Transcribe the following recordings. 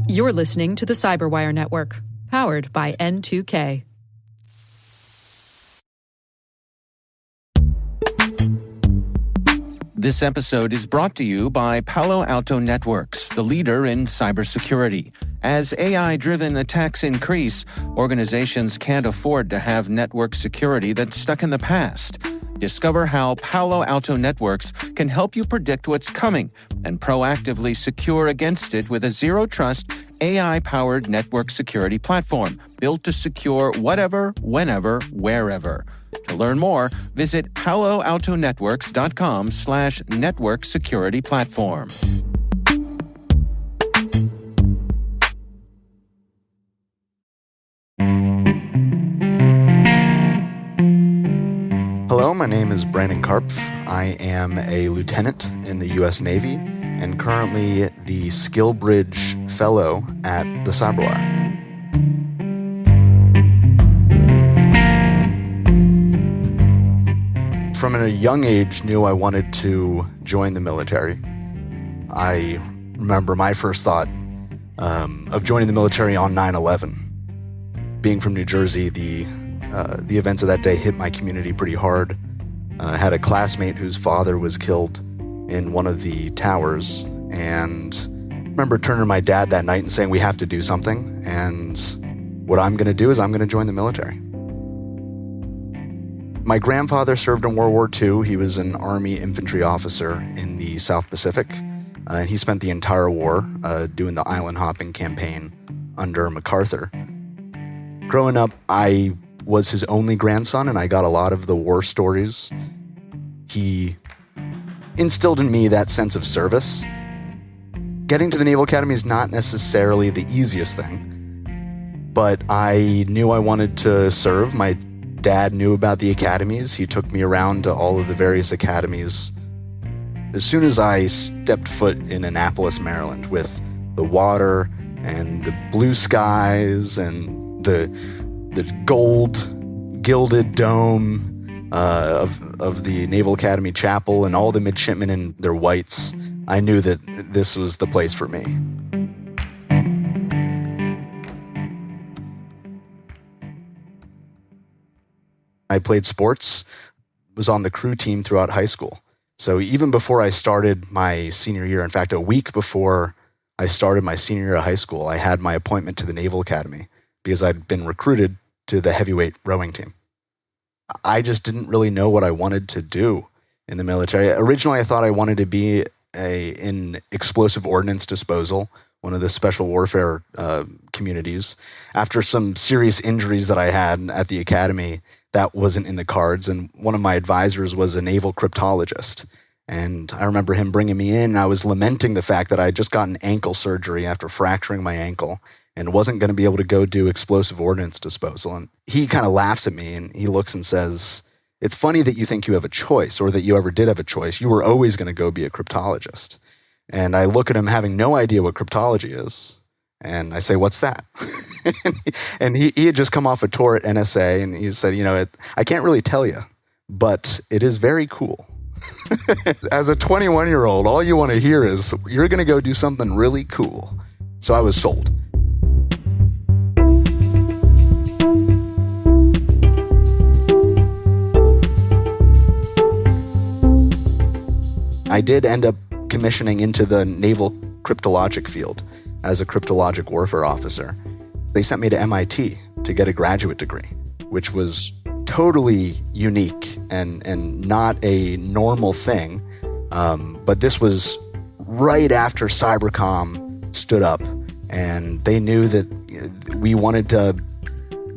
You're listening to the CyberWire Network, powered by N2K. This episode is brought to you by Palo Alto Networks, the leader in cybersecurity. As AI-driven attacks increase, organizations can't afford to have network security that's stuck in the past. Discover how Palo Alto Networks can help you predict what's coming and proactively secure against it with a zero-trust, AI-powered network security platform built to secure whatever, whenever, wherever. To learn more, visit paloaltonetworks.com/network security platform. Hello, my name is Brandon Karpf. I am a lieutenant in the US Navy and currently the Skillbridge Fellow at the CyberWire. From a young age, knew I wanted to join the military. I remember my first thought of joining the military on 9/11. Being from New Jersey, the events of that day hit my community pretty hard. I had a classmate whose father was killed in one of the towers, and I remember turning to my dad that night and saying, we have to do something, and what I'm going to do is I'm going to join the military. My grandfather served in World War II. He was an Army infantry officer in the South Pacific. He spent the entire war doing the island hopping campaign under MacArthur. Growing up, I was his only grandson, and I got a lot of the war stories. He instilled in me that sense of service. Getting to the Naval Academy is not necessarily the easiest thing, but I knew I wanted to serve. My dad knew about the academies. He took me around to all of the various academies. As soon as I stepped foot in Annapolis, Maryland, with the water and the blue skies and the gold gilded dome of the Naval Academy Chapel and all the midshipmen in their whites, I knew that this was the place for me. I played sports, was on the crew team throughout high school. So even before I started my senior year, in fact, a week before I started my senior year of high school, I had my appointment to the Naval Academy because I'd been recruited to the heavyweight rowing team. I just didn't really know what I wanted to do in the military. Originally, I thought I wanted to be in explosive ordnance disposal, one of the special warfare communities. After some serious injuries that I had at the academy, that wasn't in the cards. And one of my advisors was a naval cryptologist. And I remember him bringing me in, and I was lamenting the fact that I had just gotten ankle surgery after fracturing my ankle and wasn't going to be able to go do explosive ordnance disposal. And he kind of laughs at me, and he looks and says, it's funny that you think you have a choice, or that you ever did have a choice. You were always going to go be a cryptologist. And I look at him having no idea what cryptology is. And I say, what's that? And he had just come off a tour at NSA, and he said, I can't really tell you, but it is very cool. As a 21-year-old, all you want to hear is, you're going to go do something really cool. So I was sold. I did end up commissioning into the naval cryptologic field as a cryptologic warfare officer. They sent me to MIT to get a graduate degree, which was totally unique and not a normal thing. But this was right after Cybercom stood up, and they knew that we wanted to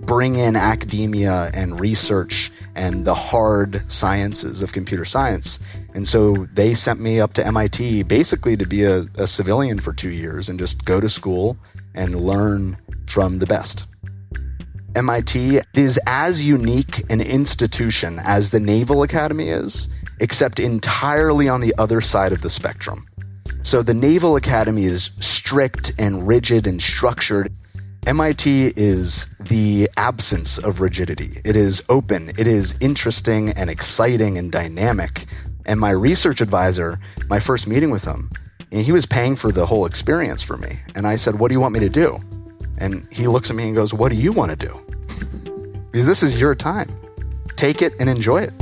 bring in academia and research and the hard sciences of computer science. And so they sent me up to MIT basically to be a civilian for 2 years and just go to school and learn from the best. MIT is as unique an institution as the Naval Academy is, except entirely on the other side of the spectrum. So the Naval Academy is strict and rigid and structured. MIT is the absence of rigidity. It is open, it is interesting and exciting and dynamic. And my research advisor, my first meeting with him, And he was paying for the whole experience for me. And I said, what do you want me to do? And he looks at me and goes, what do you want to do? Because this is your time. Take it and enjoy it.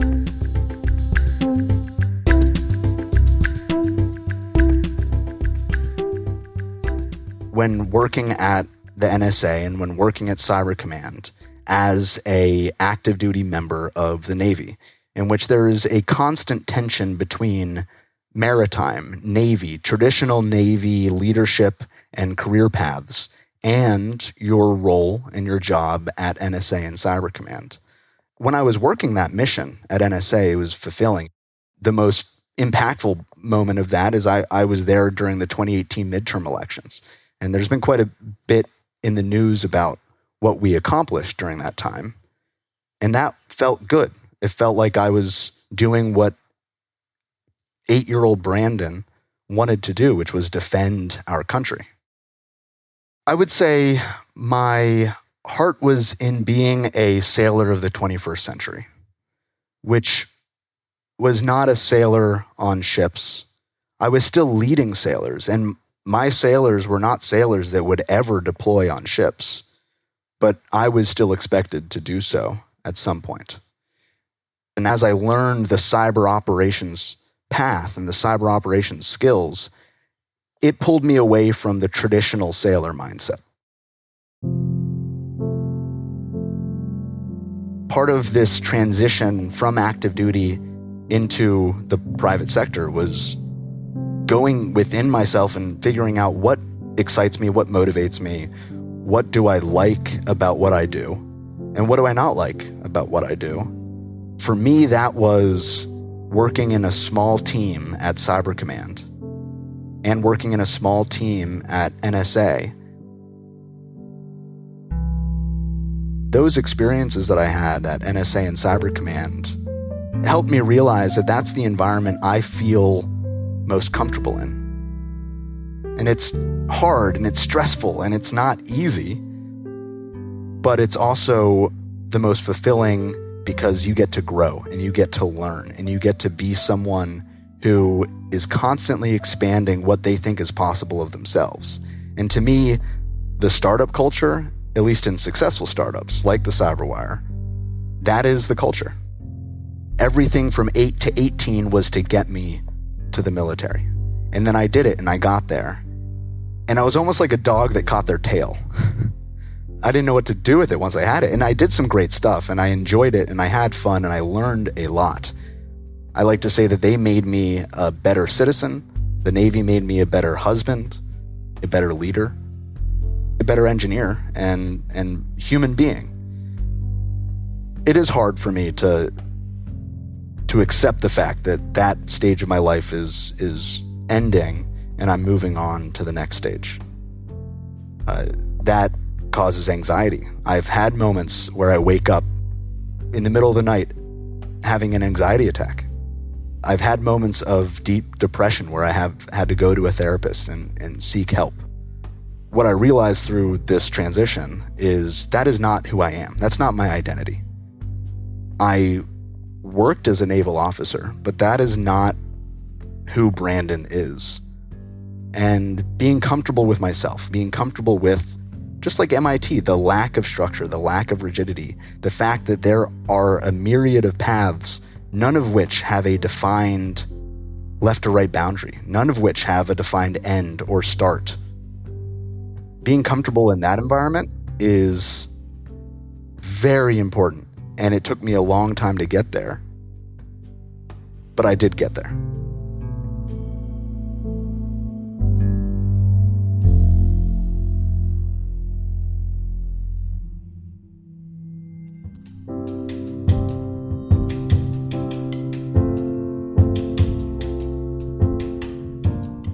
When working at the NSA and when working at Cyber Command as a active duty member of the Navy, in which there is a constant tension between maritime, Navy, traditional Navy leadership and career paths, and your role and your job at NSA and Cyber Command. When I was working that mission at NSA, it was fulfilling. The most impactful moment of that is I was there during the 2018 midterm elections. And there's been quite a bit in the news about what we accomplished during that time. And that felt good. It felt like I was doing what 8-year-old Brandon wanted to do, which was defend our country. I would say my heart was in being a sailor of the 21st century, which was not a sailor on ships. I was still leading sailors, and my sailors were not sailors that would ever deploy on ships, but I was still expected to do so at some point. And as I learned the cyber operations path and the cyber operations skills, it pulled me away from the traditional sailor mindset. Part of this transition from active duty into the private sector was going within myself and figuring out what excites me, what motivates me, what do I like about what I do, and what do I not like about what I do. For me, that was working in a small team at Cyber Command and working in a small team at NSA. Those experiences that I had at NSA and Cyber Command helped me realize that that's the environment I feel most comfortable in. And it's hard and it's stressful and it's not easy, but it's also the most fulfilling because you get to grow and you get to learn and you get to be someone who is constantly expanding what they think is possible of themselves. And to me, the startup culture, at least in successful startups like the CyberWire, that is the culture. Everything from 8 to 18 was to get me to the military. And then I did it and I got there. And I was almost like a dog that caught their tail. I didn't know what to do with it once I had it. And I did some great stuff and I enjoyed it and I had fun and I learned a lot. I like to say that they made me a better citizen. The Navy made me a better husband, a better leader, a better engineer, and human being. It is hard for me to accept the fact that that stage of my life is ending and I'm moving on to the next stage. That causes anxiety. I've had moments where I wake up in the middle of the night having an anxiety attack. I've had moments of deep depression where I have had to go to a therapist and seek help. What I realized through this transition is that is not who I am. That's not my identity. I worked as a naval officer, but that is not who Brandon is. And being comfortable with myself, being comfortable with, just like MIT, the lack of structure, the lack of rigidity, the fact that there are a myriad of paths, none of which have a defined left to right boundary, none of which have a defined end or start. Being comfortable in that environment is very important. And it took me a long time to get there. But I did get there.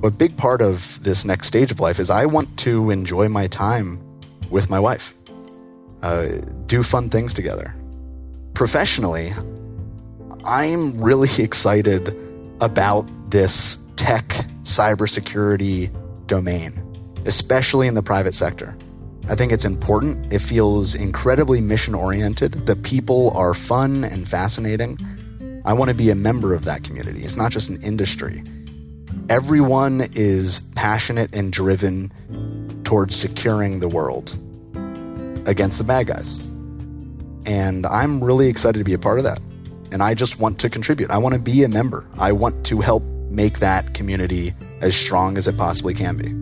A big part of this next stage of life is I want to enjoy my time with my wife, do fun things together. Professionally, I'm really excited about this tech cybersecurity domain, especially in the private sector. I think it's important. It feels incredibly mission-oriented. The people are fun and fascinating. I want to be a member of that community. It's not just an industry. Everyone is passionate and driven towards securing the world against the bad guys. And I'm really excited to be a part of that. And I just want to contribute. I want to be a member. I want to help make that community as strong as it possibly can be.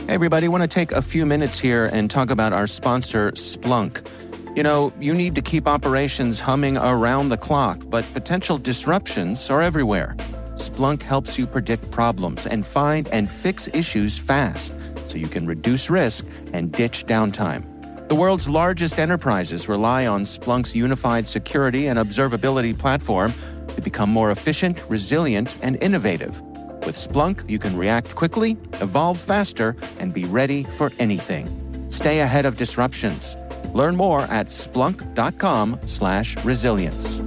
Hey everybody, I want to take a few minutes here and talk about our sponsor, Splunk. You know, you need to keep operations humming around the clock, but potential disruptions are everywhere. Splunk helps you predict problems and find and fix issues fast, so you can reduce risk and ditch downtime. The world's largest enterprises rely on Splunk's unified security and observability platform to become more efficient, resilient, and innovative. With Splunk, you can react quickly, evolve faster, and be ready for anything. Stay ahead of disruptions. Learn more at splunk.com/resilience.